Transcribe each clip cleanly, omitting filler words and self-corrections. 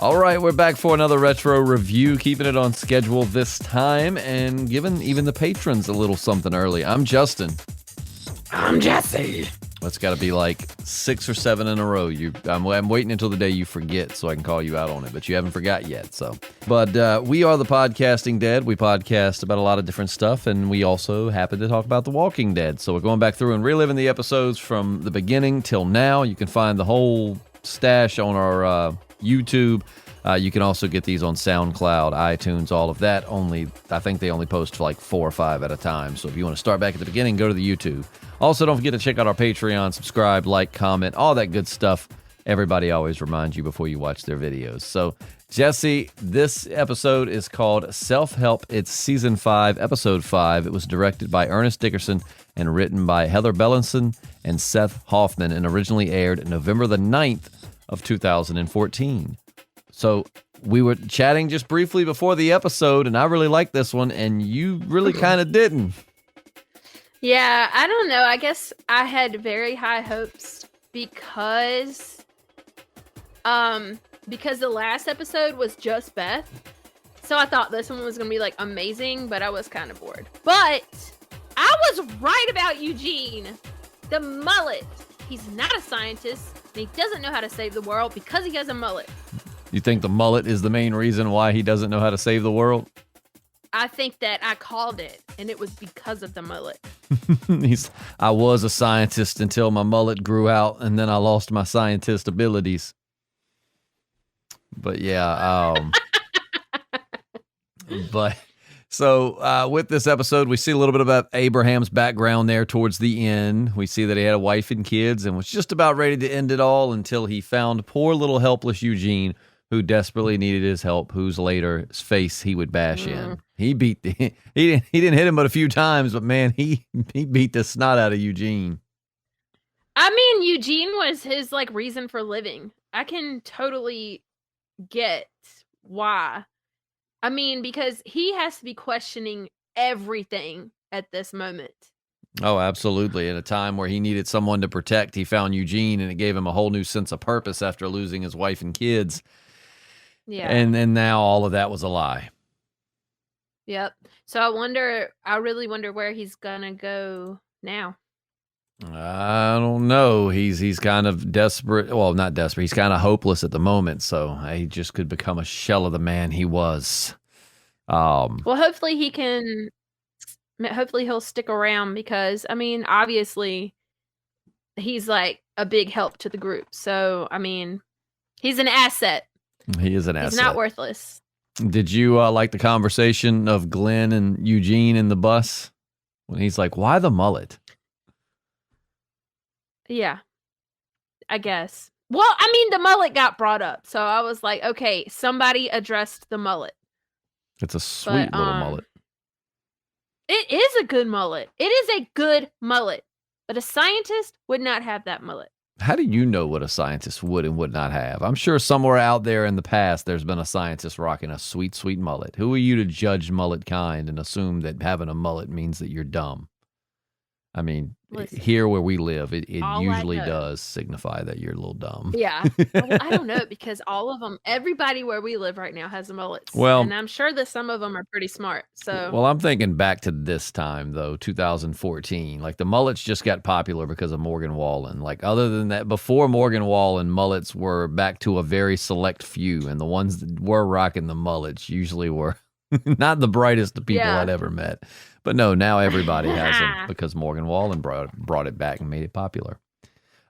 All right, we're back for another retro review, keeping it on schedule this time and giving even the patrons a little something early. I'm Justin. I'm Jessi. It's got to be like 6 or 7 in a row. I'm waiting until the day you forget so I can call you out on it, but you haven't forgot yet. But we are the Podcasting Dead. We podcast about a lot of different stuff, and we also happen to talk about The Walking Dead. So we're going back through and reliving the episodes from the beginning till now. You can find the whole stash on our YouTube. You can also get these on SoundCloud, iTunes, all of that. I think they only post for like 4 or 5 at a time. So if you want to start back at the beginning, go to the YouTube. Also, don't forget to check out our Patreon, subscribe, like, comment, all that good stuff. Everybody always reminds you before you watch their videos. So, Jessi, this episode is called Self-Help. It's Season 5, Episode 5. It was directed by Ernest Dickerson and written by Heather Bellinson and Seth Hoffman, and originally aired November the 9th of 2014. So, we were chatting just briefly before the episode, and I really liked this one, and you really kind of didn't. Yeah, I don't know. I guess I had very high hopes because the last episode was just Beth. So I thought this one was going to be like amazing, but I was kind of bored. But I was right about Eugene, the mullet. He's not a scientist, and he doesn't know how to save the world because he has a mullet. You think the mullet is the main reason why he doesn't know how to save the world? I think that I called it, and it was because of the mullet. I was a scientist until my mullet grew out, and then I lost my scientist abilities. But yeah, with this episode, we see a little bit about Abraham's background there towards the end. We see that he had a wife and kids and was just about ready to end it all until he found poor little helpless Eugene, who desperately needed his help, whose later face he would bash in. He didn't hit him but a few times, but man, he beat the snot out of Eugene. I mean, Eugene was his like reason for living. I can totally get why. I mean, because he has to be questioning everything at this moment. Oh, absolutely. At a time where he needed someone to protect, he found Eugene, and it gave him a whole new sense of purpose after losing his wife and kids. Yeah. And now all of that was a lie. Yep. So I really wonder where he's gonna go now. I don't know. He's kind of desperate. Well, not desperate. He's kind of hopeless at the moment. So he just could become a shell of the man he was. Well, hopefully he'll stick around because, I mean, obviously he's like a big help to the group. So, I mean, he's an asset. He is an asset. He's not worthless. Did you like the conversation of Glenn and Eugene in the bus when he's like, "Why the mullet?" Yeah, I guess. Well, I mean, the mullet got brought up, so I was like, okay, somebody addressed the mullet. It's a sweet little mullet. It is a good mullet. It is a good mullet, but a scientist would not have that mullet. How do you know what a scientist would and would not have? I'm sure somewhere out there in the past, there's been a scientist rocking a sweet, sweet mullet. Who are you to judge mullet kind and assume that having a mullet means that you're dumb? I mean, listen, here where we live, it usually does signify that you're a little dumb. Yeah. I don't know, because all of them, everybody where we live right now has mullets. Well, and I'm sure that some of them are pretty smart. So, well, I'm thinking back to this time, though, 2014. Like, the mullets just got popular because of Morgan Wallen. Like, other than that, before Morgan Wallen, mullets were back to a very select few. And the ones that were rocking the mullets usually were not the brightest of people I'd ever met. But no, now everybody has them because Morgan Wallen brought it back and made it popular.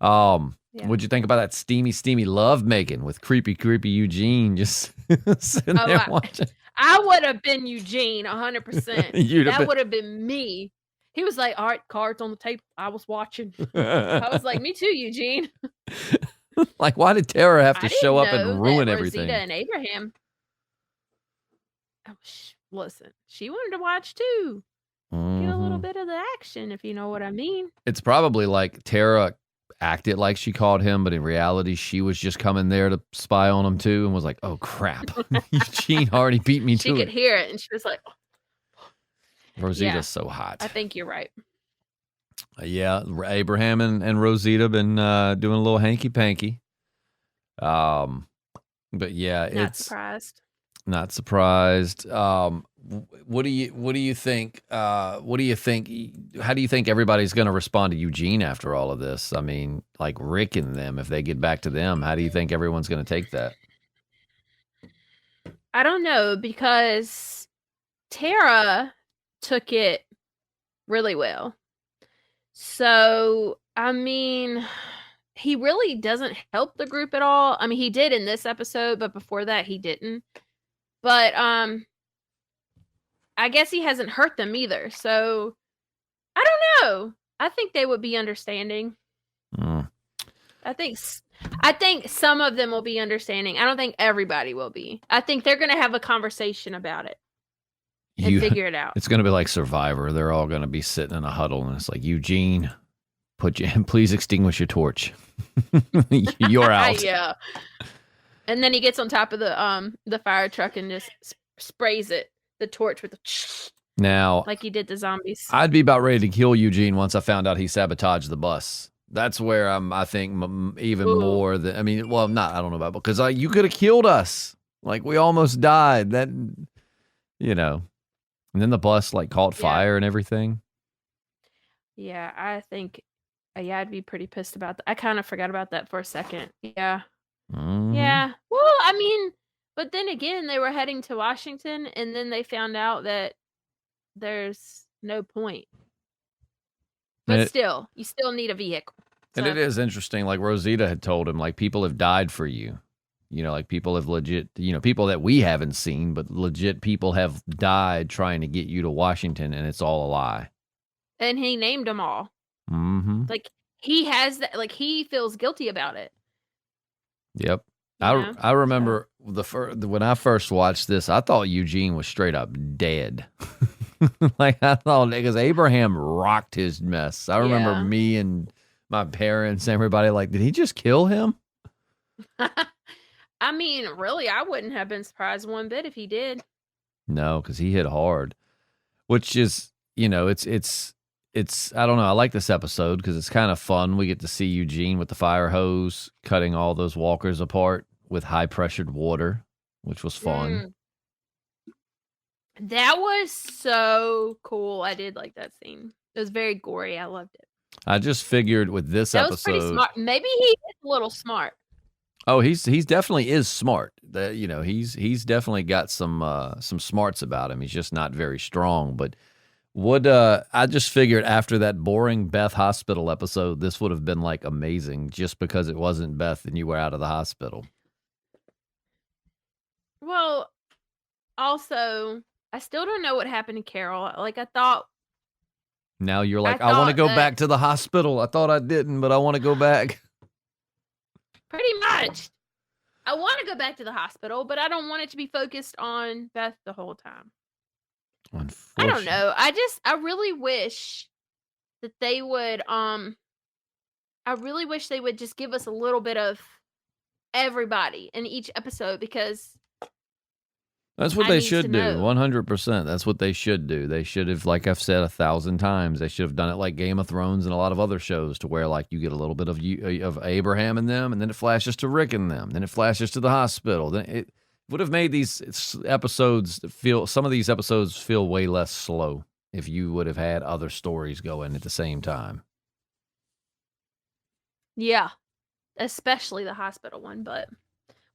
What'd you think about that steamy, steamy love making with creepy, creepy Eugene just sitting there watching? I would have been Eugene 100%. That would have been me. He was like, "All right, cards on the table." I was watching. I was like, "Me too, Eugene." Like, why did Tara have to show up and ruin everything? Rosita and Abraham. Oh, listen, she wanted to watch too. Get a little bit of the action, if you know what I mean. It's probably like Tara acted like she caught him, but in reality, she was just coming there to spy on him too and was like, "Oh, crap. Eugene already beat me to it." She could hear it, and she was like, Rosita's so hot. I think you're right. Yeah, Abraham and Rosita been doing a little hanky-panky. But yeah, Not it's surprised. not surprised. What do you think? What do you think? How do you think everybody's going to respond to Eugene after all of this? I mean, like Rick and them, if they get back to them, how do you think everyone's going to take that? I don't know, because Tara took it really well. So, I mean, he really doesn't help the group at all. I mean, he did in this episode, but before that he didn't. But I guess he hasn't hurt them either. So, I don't know. I think they would be understanding. I think some of them will be understanding. I don't think everybody will be. I think they're going to have a conversation about it and figure it out. It's going to be like Survivor. They're all going to be sitting in a huddle, and it's like, Eugene, please extinguish your torch. You're out. Yeah. And then he gets on top of the fire truck and just sprays the torch with the now, like he did the zombies. I'd be about ready to kill Eugene once I found out he sabotaged the bus. That's where I think even more than, I mean, well, not, I don't know about, because you could have killed us. Like, we almost died. That, you know, and then the bus like caught fire and everything. Yeah, I think, I'd be pretty pissed about that. I kind of forgot about that for a second. Yeah. Mm-hmm. Yeah. Well, I mean, but then again, they were heading to Washington, and then they found out that there's no point. But still, you still need a vehicle. So. And it is interesting, like Rosita had told him, like, people have died for you. You know, like, people have legit, you know, people that we haven't seen, but legit people have died trying to get you to Washington, and it's all a lie. And he named them all. Mm-hmm. Like, he has that, like, he feels guilty about it. Yep. I remember when I first watched this, I thought Eugene was straight up dead. Like, I thought, because Abraham rocked his mess. I remember me and my parents, everybody, like, did he just kill him? I mean, really, I wouldn't have been surprised one bit if he did. No, because he hit hard, which is, you know, it's I don't know. I like this episode because it's kind of fun. We get to see Eugene with the fire hose cutting all those walkers apart with high pressured water, which was fun. That was so cool. I did like that scene. It was very gory. I loved it. I just figured with this episode, was pretty smart. Maybe he is a little smart. Oh, he's definitely is smart. That, you know, he's definitely got some smarts about him. He's just not very strong. But I just figured after that boring Beth hospital episode, this would have been like amazing, just because it wasn't Beth and you were out of the hospital. Well, also, I still don't know what happened to Carol. Like, I thought. Now you're like, I want to go back to the hospital. I thought I didn't, but I want to go back. Pretty much. I want to go back to the hospital, but I don't want it to be focused on Beth the whole time. I don't know. I really wish that they would, I really wish they would just give us a little bit of everybody in each episode, because that's what they should do. 100%. That's what they should do. They should have, like I've said 1,000 times, they should have done it like Game of Thrones and a lot of other shows, to where like you get a little bit of Abraham and them, and then it flashes to Rick and them, then it flashes to the hospital. Then it would have made these episodes some of these episodes feel way less slow if you would have had other stories going at the same time. Yeah, especially the hospital one, but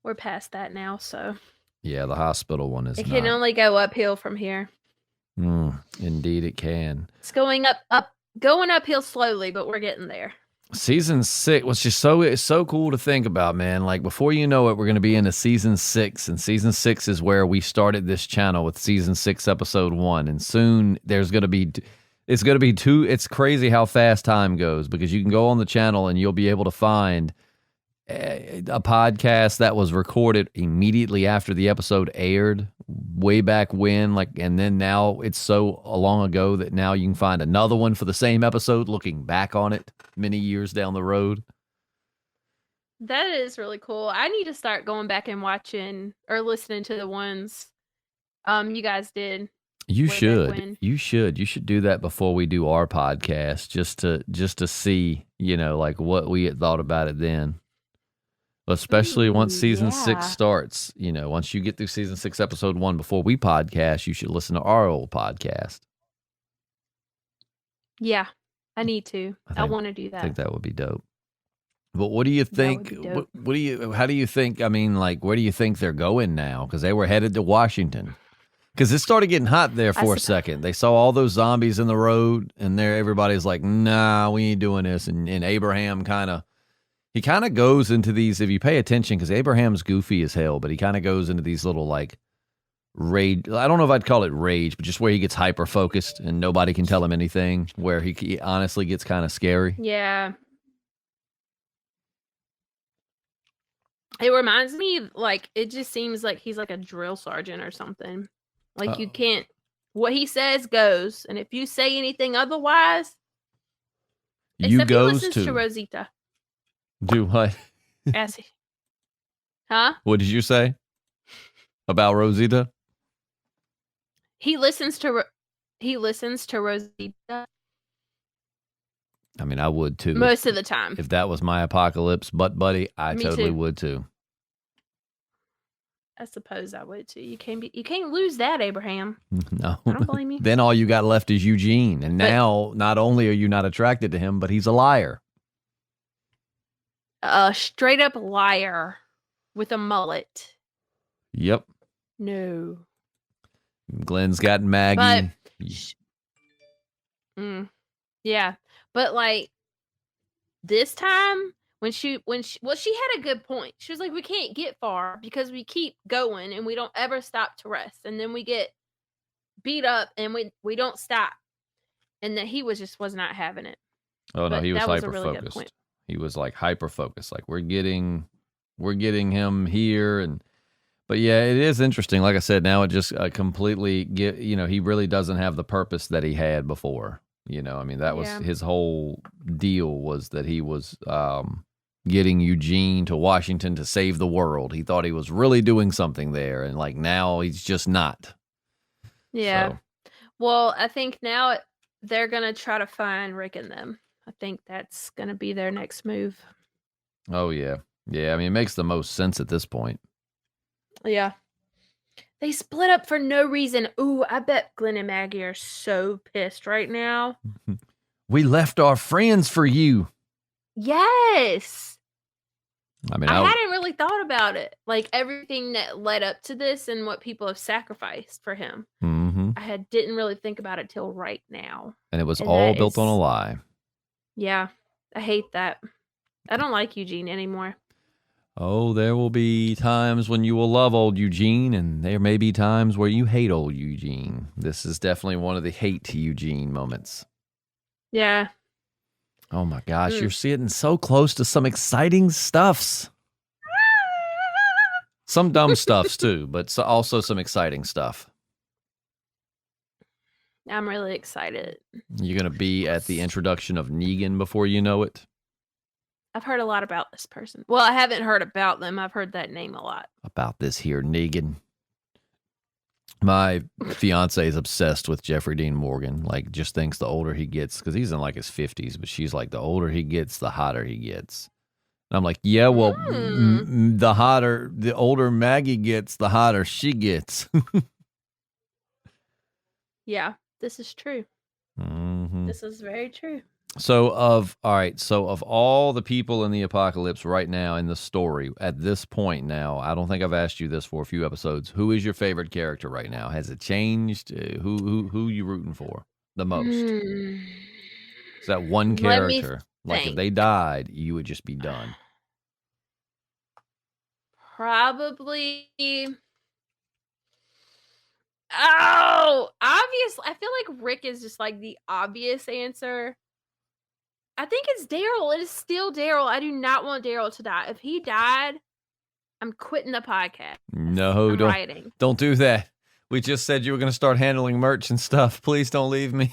we're past that now, so. Yeah, the hospital one is. It can only go uphill from here. Indeed, it can. It's going going uphill slowly, but we're getting there. Season 6 was just it's so cool to think about, man. Like, before you know it, we're going to be into season 6, and season 6 is where we started this channel with season 6, episode 1, and soon there's going to be. It's going to be 2. It's crazy how fast time goes, because you can go on the channel and you'll be able to find a podcast that was recorded immediately after the episode aired, way back when, like, and then now it's so long ago that now you can find another one for the same episode looking back on it many years down the road. That is really cool. I need to start going back and watching or listening to the ones you guys did. You should. You should do that before we do our podcast, just to see, you know, like what we had thought about it then. Especially once Ooh, season 6 yeah. starts. You know, once you get through season 6, episode 1, before we podcast, you should listen to our old podcast. Yeah, I need to. I want to do I think that. that would be dope. But what do you That would think? be dope. How do you think? I mean, like, where do you think they're going now? Because they were headed to Washington. Because it started getting hot there for a second. They saw all those zombies in the road, and there everybody's like, "Nah, we ain't doing this." And Abraham kind of goes into these. If you pay attention, because Abraham's goofy as hell, but he kind of goes into these little like rage. I don't know if I'd call it rage, but just where he gets hyper focused and nobody can tell him anything. Where he honestly gets kind of scary. Yeah. It reminds me, like, it just seems like he's like a drill sergeant or something. Like, you can't, what he says goes. And if you say anything otherwise, except he listens to Rosita. Do what? Huh? What did you say about Rosita? He listens to Rosita. I mean, I would too. Most of the time. If that was my apocalypse butt buddy, I totally would too. I suppose I would too. You can't lose that, Abraham. No. I don't blame you. Then all you got left is Eugene. And now not only are you not attracted to him, but he's a liar. A straight up liar with a mullet. Yep. No. Glenn's got Maggie. Yeah. But like this time when she had a good point. She was like, we can't get far because we keep going and we don't ever stop to rest. And then we get beat up and we don't stop. And that he was not having it. Oh no, he was hyper focused. He was like hyper focused. Like we're getting him here but yeah, it is interesting. Like I said, now it just completely he really doesn't have the purpose that he had before. You know, I mean, that was his whole deal, was that he was getting Eugene to Washington to save the world. He thought he was really doing something there, and like now he's just not. Yeah. So. Well, I think now they're gonna try to find Rick and them. I think that's gonna be their next move. Oh yeah, yeah. I mean, it makes the most sense at this point. Yeah. They split up for no reason. Ooh, I bet Glenn and Maggie are so pissed right now. We left our friends for you. Yes. I mean, I hadn't really thought about it. Like everything that led up to this and what people have sacrificed for him. Mm-hmm. I didn't really think about it till right now. And it was all built on a lie. Yeah. I hate that. I don't like Eugene anymore. Oh, there will be times when you will love old Eugene, and there may be times where you hate old Eugene. This is definitely one of the hate to Eugene moments. Yeah. Oh my gosh, you're sitting so close to some exciting stuffs. Some dumb stuffs too, but also some exciting stuff. I'm really excited. You're going to be at the introduction of Negan before you know it. I've heard a lot about this person. Well, I haven't heard about them. I've heard that name a lot. About this here Negan. My fiance is obsessed with Jeffrey Dean Morgan. Like, just thinks the older he gets, because he's in like his 50s, but she's like, the older he gets, the hotter he gets. And I'm like, yeah, well, the older Maggie gets, the hotter she gets. Yeah, this is true. Mm-hmm. This is very true. So of all the people in the apocalypse right now in the story at this point now, I don't think I've asked you this for a few episodes. Who is your favorite character right now? Has it changed? Who you rooting for the most? Is that one character? Like if they died, you would just be done. Probably. Oh, obviously. I feel like Rick is just like the obvious answer. I think it's Daryl. It is still Daryl. I do not want Daryl to die. If he died, I'm quitting the podcast. No, don't do that. We just said you were going to start handling merch and stuff. Please don't leave me.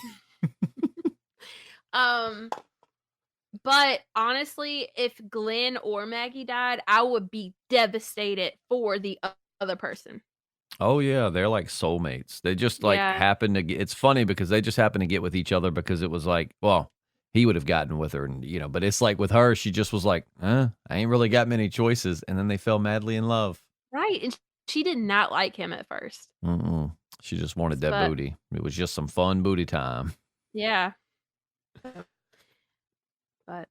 But honestly, if Glenn or Maggie died, I would be devastated for the other person. Oh yeah, they're like soulmates. They just happen to get. It's funny because they just happen to get with each other because it was like, well, he would have gotten with her, and but it's like with her, she just was like, I ain't really got many choices, and then they fell madly in love. Right, and she did not like him at first. She just wanted that booty. It was just some fun booty time. Yeah. But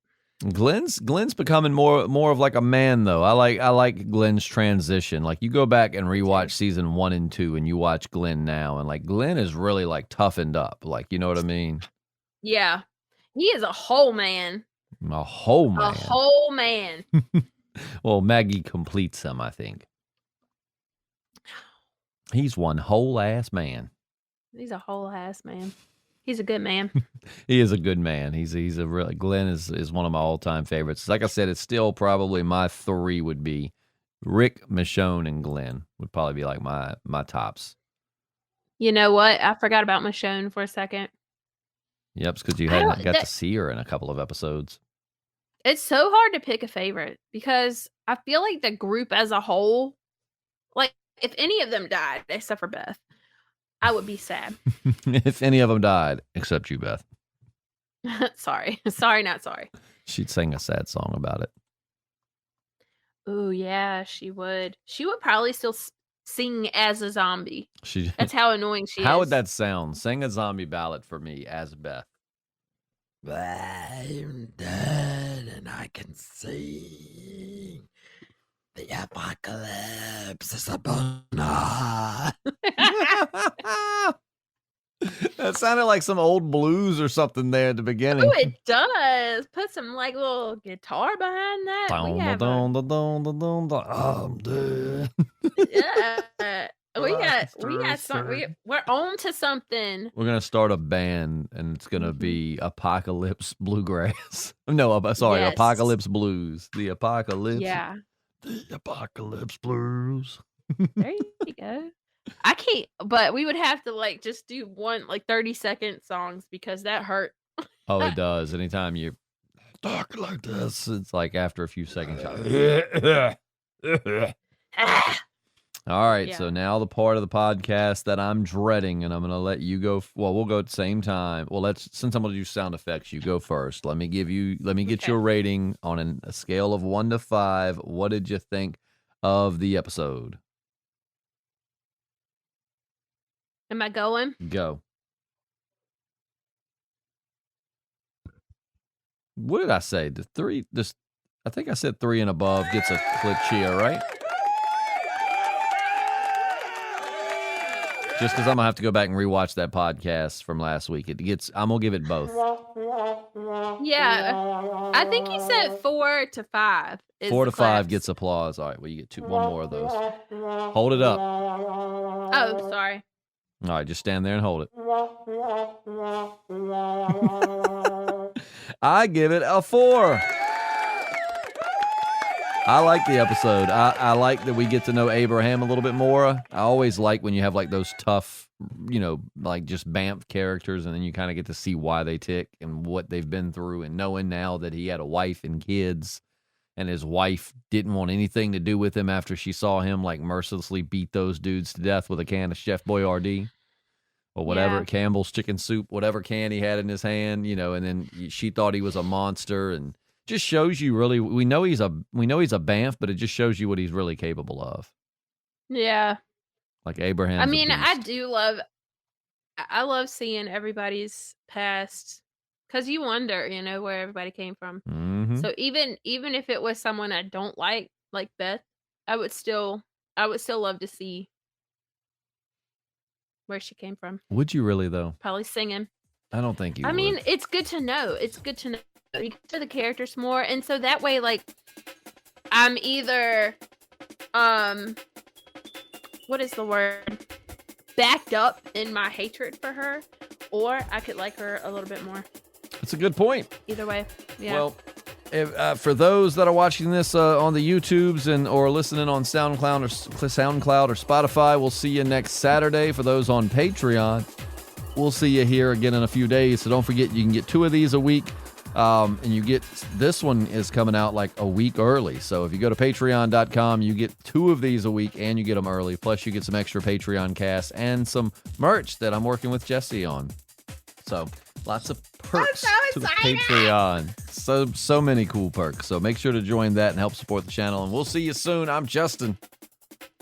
Glenn's becoming more of like a man though. I like Glenn's transition. Like you go back and rewatch season 1 and 2 and you watch Glenn now, and like Glenn is really like toughened up. Like, you know what I mean? Yeah. He is a whole man. A whole man. A whole man. Well, Maggie completes him, I think. He's one whole ass man. He's a whole ass man. He's a good man. He is a good man. He's a really Glenn is one of my all-time favorites. Like I said, it's still probably my 3 would be Rick, Michonne, and Glenn would probably be like my tops. You know what? I forgot about Michonne for a second. Yep, it's because you hadn't got to see her in a couple of episodes. It's so hard to pick a favorite because I feel like the group as a whole, like if any of them died, except for Beth, I would be sad. If any of them died, except you, Beth. Sorry, not sorry. She'd sing a sad song about it. Oh yeah, she would. She would probably still sing as a zombie. She. That's how annoying she is. How would that sound? Sing a zombie ballad for me as Beth. I'm dead and I can see the apocalypse is upon us. That sounded like some old blues or something there at the beginning. Oh, it does. Put some like little guitar behind that. I'm dead. Yeah. We got something. We're on to something. We're gonna start a band, and it's gonna be Apocalypse Bluegrass. No, sorry, Yes. Apocalypse Blues. The Apocalypse. Yeah. The Apocalypse Blues. There you go. I can't, but we would have to like just do one like 30-second songs because that hurt. Oh, it does. Anytime you talk like this, it's like after a few seconds. All right, Yeah. so now the part of the podcast that I'm dreading, and I'm going to let you go. Well, we'll go at the same time. Well, since I'm going to do sound effects, you go first. Let me get you a rating on a scale of 1 to 5. What did you think of the episode? Am I going? Go. What did I say? The 3, I think I said 3 and above gets a click cheer, right? Just because I'm gonna have to go back and rewatch that podcast from last week. I'm gonna give it both. Yeah. I think you said 4 to 5. 4 to 5 gets applause. All right, well, you get one more of those. Hold it up. Oh, sorry. All right, just stand there and hold it. I give it a 4. I like the episode. I like that we get to know Abraham a little bit more. I always like when you have like those tough, like just Banff characters, and then you kind of get to see why they tick and what they've been through, and knowing now that he had a wife and kids, and his wife didn't want anything to do with him after she saw him like mercilessly beat those dudes to death with a can of Chef Boyardee or whatever, Yeah. Campbell's chicken soup, whatever can he had in his hand, and then she thought he was a monster, and just shows you really, we know he's a Banff, but it just shows you what he's really capable of. Yeah. Like Abraham. I mean, I love seeing everybody's past because you wonder, where everybody came from. Mm-hmm. So even if it was someone I don't like Beth, I would still love to see where she came from. Would you really though? Probably singing. I don't think you I would. mean, it's good to know. It's good to know. You get to the characters more, and so that way, like, I'm either, what is the word? Backed up in my hatred for her, or I could like her a little bit more. That's a good point. Either way, yeah. Well, for those that are watching this on the YouTubes or listening on SoundCloud or Spotify, we'll see you next Saturday. For those on Patreon, we'll see you here again in a few days. So don't forget, you can get 2 of these a week. And this one is coming out like a week early. So if you go to patreon.com, you get 2 of these a week and you get them early. Plus you get some extra Patreon casts and some merch that I'm working with Jessi on. So Lots of perks so to the excited. Patreon. So many cool perks. So make sure to join that and help support the channel. And we'll see you soon. I'm Justin.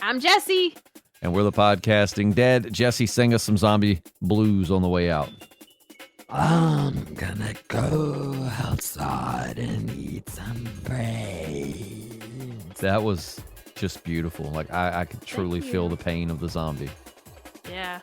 I'm Jessi. And we're the Podcasting Dead. Jessi, sing us some zombie blues on the way out. I'm gonna go outside and eat some brains. That was just beautiful. Like I could truly feel the pain of the zombie. Yeah.